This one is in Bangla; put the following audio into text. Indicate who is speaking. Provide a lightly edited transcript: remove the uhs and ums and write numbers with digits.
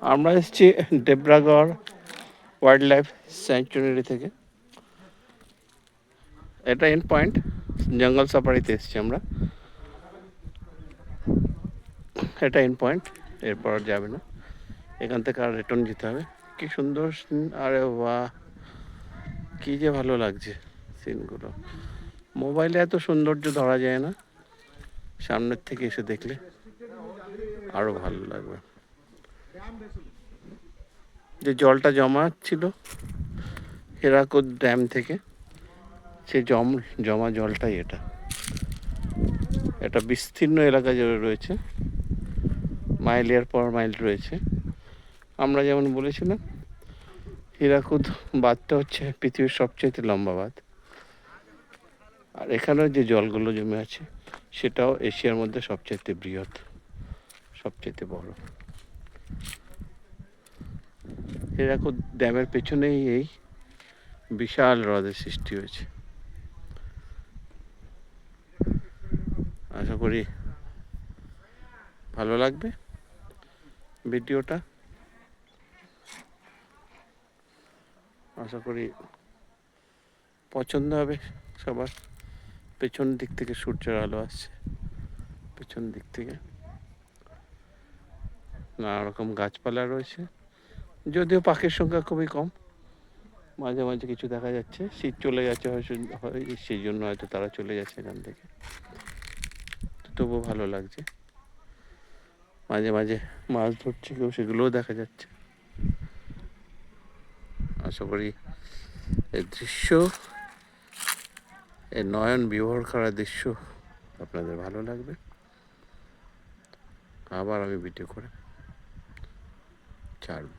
Speaker 1: আমরা এসেছি দেবরাগড় ওয়াইল্ড লাইফ স্যাংচুয়ারি থেকে। এটা এন্ড পয়েন্ট, জঙ্গল সাফারিতে এসেছি আমরা। এটা এন্ড পয়েন্ট, এরপর যাবে না, এখান থেকে আর রিটার্ন যেতে হবে। কি সুন্দর, আরে বাহ, কি যে ভালো লাগছে সিনগুলো। মোবাইলে এত সৌন্দর্য ধরা যায় না, সামনের থেকে এসে দেখলে আরো ভালো লাগবে। যে জলটা জমা ছিল হীরাকুদ ড্যাম থেকে, সে জমা জলটাই এটা। এটা বিস্তীর্ণ এলাকা জুড়ে রয়েছে, মাইলের পর মাইল রয়েছে। আমরা যেমন বলেছিলাম হীরাকুদ বাঁধটা হচ্ছে পৃথিবীর সবচেয়ে লম্বা বাঁধ, আর এখানেও যে জলগুলো জমে আছে সেটাও এশিয়ার মধ্যে সবচেয়ে বৃহৎ, সবচেয়ে বড়। হীরাকুদ ড্যামের পেছনেই এই বিশাল হ্রদের সৃষ্টি হয়েছে। আশা করি ভালো লাগবে ভিডিওটা, আশা করি পছন্দ হবে সবার। পেছন দিক থেকে সূর্যের আলো আসছে, পেছন দিক থেকে নানা রকম গাছপালা রয়েছে, যদিও পাখির সংখ্যা খুবই কম। মাঝে মাঝে কিছু দেখা যাচ্ছে, শীত চলে যাচ্ছে সেই জন্য হয়তো তারা চলে যাচ্ছে এখান থেকে, তবুও ভালো লাগছে। মাঝে মাঝে মাছ ধরছে কেউ, সেগুলোও দেখা যাচ্ছে। আশা করি এই দৃশ্য, এই নয়ন বিভোর করা দৃশ্য আপনাদের ভালো লাগবে। আবার আমি ভিডিও করে ছাড়ব।